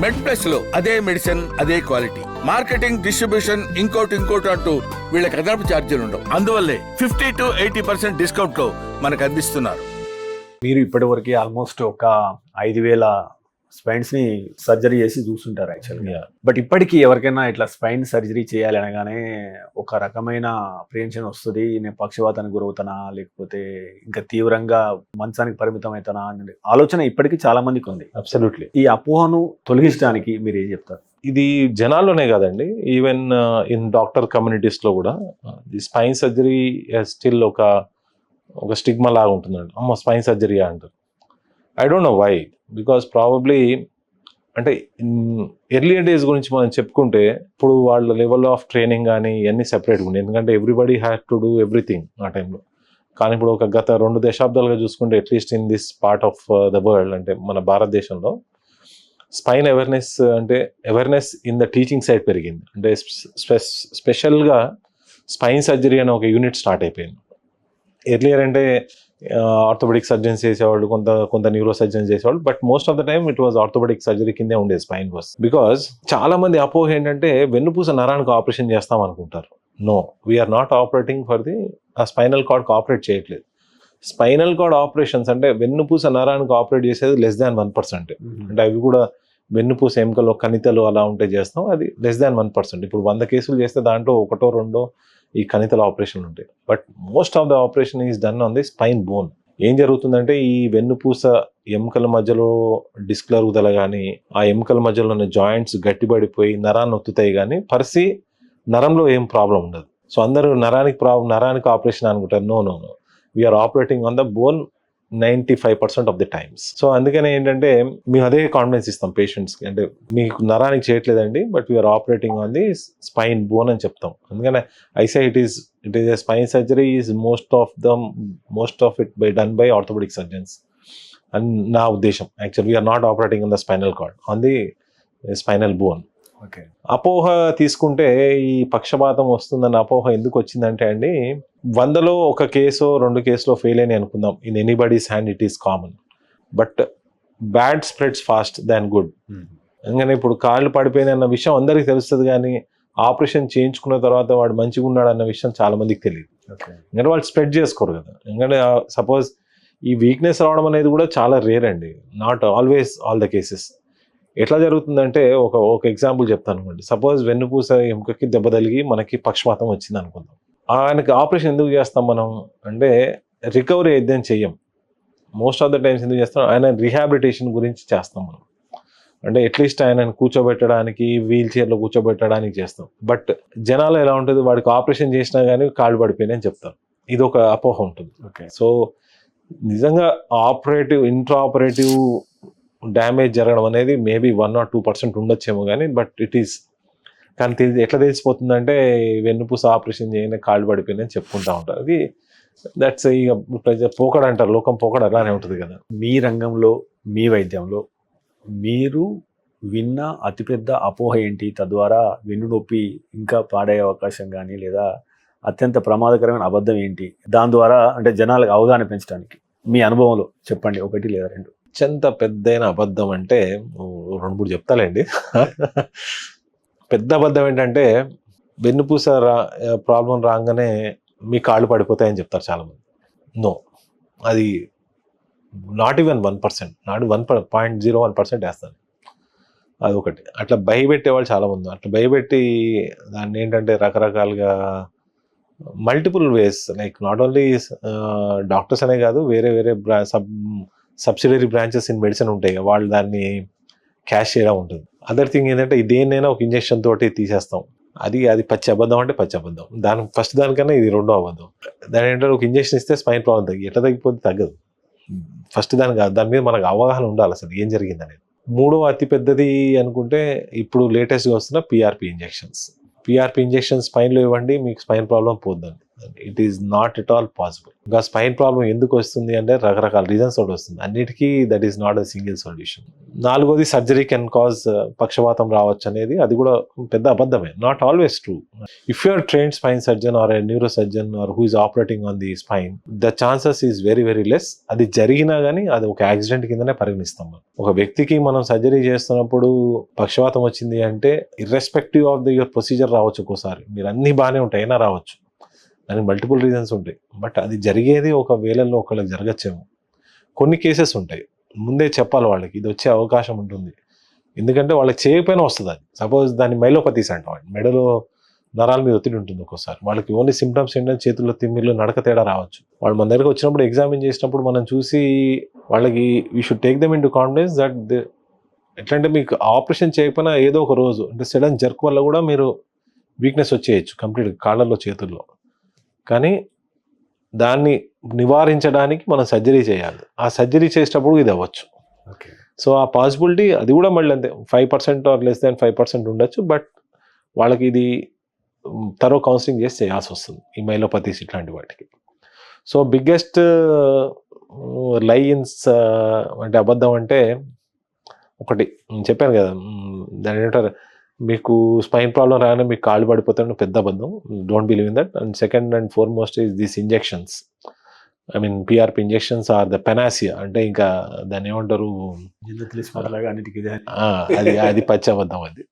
మెడ్ plus లో అదే medicine అదే క్వాలిటీ, మార్కెటింగ్, డిస్ట్రిబ్యూషన్, ఇంకోటి అంటూ వీళ్ళకి అదనపు ఛార్జీలు ఉండవు. అందువల్లే 50 to 80% డిస్కౌంట్ లో మనకు అందిస్తున్నారు. మీరు ఇప్పటివరకు ఆల్మోస్ట్ ఒక 5,000 స్పైన్స్ ని సర్జరీ చేసి చూస్తుంటారు యాక్చువల్గా. బట్ ఇప్పటికీ ఎవరికైనా ఇట్లా స్పైన్ సర్జరీ చేయాలి అనగానే ఒక రకమైన అప్రిహెన్షన్ వస్తుంది. నేను పక్షవాతానికి గురవుతానా, లేకపోతే ఇంకా తీవ్రంగా మంచానికి పరిమితం అవుతానా అనే ఆలోచన ఇప్పటికీ చాలా మందికి ఉంది. అబ్సల్యూట్లీ. ఈ అపోహను తొలగించడానికి మీరు ఏం చెప్తారు? ఇది జనాల్లోనే కాదండి, ఈవెన్ ఇన్ డాక్టర్ కమ్యూనిటీస్ లో కూడా ఈ స్పైన్ సర్జరీ స్టిల్ ఒక స్టిగ్మా లాగా ఉంటుందండి. అమ్మ స్పైన్ సర్జరీ అంటారు. I don't know why, because probably అంటే ఎర్లియర్ డేస్ గురించి మనం చెప్పుకుంటే ఇప్పుడు వాళ్ళ లెవెల్ ఆఫ్ ట్రైనింగ్ కానీ ఇవన్నీ సెపరేట్గా ఉంది. ఎందుకంటే everybody had to do everything ఆ టైంలో. కానీ ఇప్పుడు ఒక గత 2 దశాబ్దాలుగా చూసుకుంటే at least in this part of the world, అంటే మన భారతదేశంలో spine awareness in the teaching side పెరిగింది. అంటే స్పెషల్గా స్పైన్ సర్జరీ అనే ఒక యూనిట్ స్టార్ట్ అయిపోయింది. ఎర్లియర్ అంటే ఆర్థోపెడిక్ సర్జన్స్ చేసేవాళ్ళు, కొంత న్యూరో సర్జన్స్ చేసేవాళ్ళు, but most of the time it was orthopaedic surgery కిందే ఉండేది స్పైన్ వాస్. బికాస్ చాలా మంది అపోహ ఏంటంటే వెన్నుపూస నరానికి ఆపరేషన్ చేస్తాం అనుకుంటారు. No, we are not operating for the spinal కార్డ్కి ఆపరేట్ చేయట్లేదు. స్పైనల్ కార్డ్ ఆపరేషన్స్ అంటే వెన్నుపూస నరానికి ఆపరేట్ చేసేది <1%. అంటే అవి కూడా వెన్నుపూస ఎముకలు, కణితలు అలా ఉంటే చేస్తాం, అది <1%. ఇప్పుడు 100 కేసులు చేస్తే దాంట్లో 1-2 ఈ కణితల ఆపరేషన్లు ఉంటాయి. But most of the operation is done on the spine bone. ఏం జరుగుతుందంటే ఈ వెన్నుపూస ఎముకల మధ్యలో డిస్క్ల అరుగుదల కానీ, ఆ ఎముకల మధ్యలో ఉన్న జాయింట్స్ గట్టిపడిపోయి నరాన్ని ఒత్తుతాయి, కానీ నరంలో ఏం ప్రాబ్లం ఉండదు. సో అందరూ నరానికి ఆపరేషన్ అనుకుంటారు. No, we are operating on the bone 95% of the times. So అందుకనే ఏంటంటే మేము అదే కాన్ఫిడెన్స్ ఇస్తాం పేషెంట్స్కి, అంటే మీకు నరానికి చేయట్లేదండి, but we are operating on the spine bone అని చెప్తాం. అందుకనే I say it is a spine surgery is most of it done by orthopaedic surgeons అని నా ఉద్దేశం. Actual we are not operating on the spinal cord, on the spinal bone. Okay. అపోహ తీసుకుంటే ఈ పక్షపాతం వస్తుందన్న అపోహ ఎందుకు వచ్చిందంటే అండి, 100లో 1 కేసో 2 కేసులో ఫెయిల్ అయినాయి అనుకుందాం. In anybody's hand it is common, but bad spreads fast than good. ఎందుకంటే ఇప్పుడు కాళ్ళు పడిపోయినాయి అన్న విషయం అందరికీ తెలుస్తుంది, కానీ ఆపరేషన్ చేయించుకున్న తర్వాత వాడు మంచిగా ఉన్నాడు అన్న విషయం చాలా మందికి తెలియదు. ఎందుకంటే వాళ్ళు స్ప్రెడ్ చేసుకోరు కదా. ఎందుకంటే సపోజ్ ఈ వీక్నెస్ రావడం అనేది కూడా చాలా రేర్ అండి, not always all the cases. ఎట్లా జరుగుతుందంటే ఒక ఎగ్జాంపుల్ చెప్తాను అనుకోండి. సపోజ్ వెన్నుపూస ఎముకకి దెబ్బ తగిలి మనకి పక్షపాతం వచ్చింది అనుకుందాం. ఆయనకి ఆపరేషన్ ఎందుకు చేస్తాం మనం అంటే రికవరీ అయిద్దని చెయ్యం. మోస్ట్ ఆఫ్ ద టైమ్స్ ఎందుకు చేస్తాం, ఆయన రీహాబిలిటేషన్ గురించి చేస్తాం మనం. అంటే అట్లీస్ట్ ఆయనను కూర్చోబెట్టడానికి, వీల్ చైర్లో కూర్చోబెట్టడానికి చేస్తాం. బట్ జనాలు ఎలా ఉంటుంది, వాడికి ఆపరేషన్ చేసినా కానీ కాళ్ళు పడిపోయినాయని చెప్తారు. ఇది ఒక అపోహ ఉంటుంది. సో నిజంగా ఇంట్రా ఆపరేటివ్ డ్యామేజ్ జరగడం అనేది మేబీ 1 or 2% ఉండొచ్చేమో కానీ, బట్ ఇట్ ఈస్ కానీ ఎట్లా తెలిసిపోతుందంటే వెన్నుపూస ఆపరేషన్ చేయని కాళ్ళు పడిపోయినాయని చెప్పుకుంటా ఉంటారు. అది దట్స్ ఇక పోకడ అంటారు, లోకం పోకడ అలానే ఉంటుంది కదా. మీ రంగంలో, మీ వైద్యంలో మీరు విన్న అతిపెద్ద అపోహ ఏంటి? తద్వారా వెన్ను నొప్పి ఇంకా పాడయ్యే అవకాశం కానీ, లేదా అత్యంత ప్రమాదకరమైన అబద్ధం ఏంటి? దాని ద్వారా అంటే జనాలకు అవగాహన పెంచడానికి మీ అనుభవంలో చెప్పండి, 1 లేదా 2. అత్యంత పెద్దైన అబద్ధం అంటే 2-3 చెప్తాలేండి. పెద్ద అబద్ధం ఏంటంటే వెన్నుపూస ప్రాబ్లం రాగానే మీ కాళ్ళు పడిపోతాయని చెప్తారు చాలామంది. నో, అది నాట్ ఈవెన్ 1%, నాట్ 1.01% వేస్తాను. అది ఒకటి. అట్లా భయపెట్టే వాళ్ళు చాలామంది. అట్లా భయపెట్టి దాన్ని ఏంటంటే రకరకాలుగా multiple ways, like not only doctors అనే కాదు, వేరే సబ్సిడరీ బ్రాంచెస్ ఇన్ మెడిసిన్ ఉంటాయి, వాళ్ళు దాన్ని క్యాష్ చేయడం ఉంటుంది. అదర్ థింగ్ ఏంటంటే దేన్నైనా ఒక ఇంజెక్షన్ తోటి తీసేస్తాం. అది పచ్చి అబద్ధం అంటే పచ్చి అబద్ధం. దానికన్నా ఇది 2వ అబద్ధం. దాని ఏంటంటే ఒక ఇంజెక్షన్ ఇస్తే స్పైన్ ప్రాబ్లం ఎట్లా తగ్గిపోతే తగ్గదు. ఫస్ట్ దాని మీద మనకు అవగాహన ఉండాలి అసలు ఏం జరిగింది అనేది. 3వ అతి పెద్దది అనుకుంటే ఇప్పుడు లేటెస్ట్గా వస్తున్న PRP ఇంజెక్షన్స్. PRP ఇంజెక్షన్ స్పైన్లో ఇవ్వండి, మీకు స్పైన్ ప్రాబ్లం పోద్దండి. It is not at all possible. ఇంకా స్పైన్ ప్రాబ్లం ఎందుకు వస్తుంది అంటే రకరకాల రీజన్స్ తోటి వస్తుంది, అన్నిటికీ that is not a single solution. నాలుగోది సర్జరీ కెన్ కాజ్ పక్షవాతం రావచ్చు అనేది, అది కూడా పెద్ద అబద్ధమే, not always true. If you are trained spine surgeon or a neuro surgeon or who is operating on the spine, the chances is very very less. అది జరిగినా కానీ అది ఒక యాక్సిడెంట్ కిందనే పరిగణిస్తాం మనం. ఒక వ్యక్తికి మనం సర్జరీ చేస్తున్నప్పుడు పక్షవాతం వచ్చింది అంటే irrespective of the your procedure రావచ్చు. ఒక్కోసారి మీరు అన్ని బాగానే ఉంటాయి అయినా రావచ్చు, దానికి మల్టిపుల్ రీజన్స్ ఉంటాయి. బట్ అది జరిగేది ఒక వేళల్లో ఒకళ్ళకి జరగచ్చేమో. కొన్ని కేసెస్ ఉంటాయి, ముందే చెప్పాలి వాళ్ళకి ఇది వచ్చే అవకాశం ఉంటుంది, ఎందుకంటే వాళ్ళకి చేయకపోయినా వస్తుంది. అది సపోజ్ దాన్ని మైలోపతీస్ అంటాం, మెడలో నరాల మీద ఒత్తిడి ఉంటుంది ఒక్కోసారి. వాళ్ళకి ఓన్లీ సిమ్టమ్స్ ఏంటంటే చేతుల్లో తిమ్మిర్లు, నడక తేడా రావచ్చు. వాళ్ళు మన దగ్గరకు వచ్చినప్పుడు ఎగ్జామిన్ చేసినప్పుడు మనం చూసి వాళ్ళకి we should take them in to confidence that ఎట్లంటే మీకు ఆపరేషన్ చేయకపోయినా ఏదో ఒక రోజు అంటే సడన్ జర్క్ వల్ల కూడా మీరు వీక్నెస్ వచ్చేయచ్చు కంప్లీట్ కాళ్ళల్లో చేతుల్లో. కానీ దాన్ని నివారించడానికి మనం సర్జరీ చేయాలి. ఆ సర్జరీ చేసేటప్పుడు ఇది అవ్వచ్చు. ఓకే. సో ఆ పాసిబిలిటీ అది కూడా మళ్ళీ అంతే 5% ఆర్ లెస్ దాన్ 5% ఉండొచ్చు. బట్ వాళ్ళకి ఇది తరో కౌన్సిలింగ్ చేసి చేయాల్సి వస్తుంది ఈ మైలోపతీస్ ఇట్లాంటి వాటికి. సో బిగ్గెస్ట్ లైన్స్ అంటే అబద్ధం అంటే ఒకటి చెప్పాను కదా, దాని ఏంటారు, మీకు స్పైన్ ప్రాబ్లం రాగానే మీకు కాళ్ళు పడిపోతాను, పెద్ద అబద్ధం. Don't believe in that. And second and foremost is this injections. I mean PRP injections are the panacea, అంటే ఇంకా దాన్ని ఏమంటారు, జిల్లెట్ లిస్మర్ లాగా అన్నిటికీ ఇదే. అది పచ్చి అబద్ధం అది.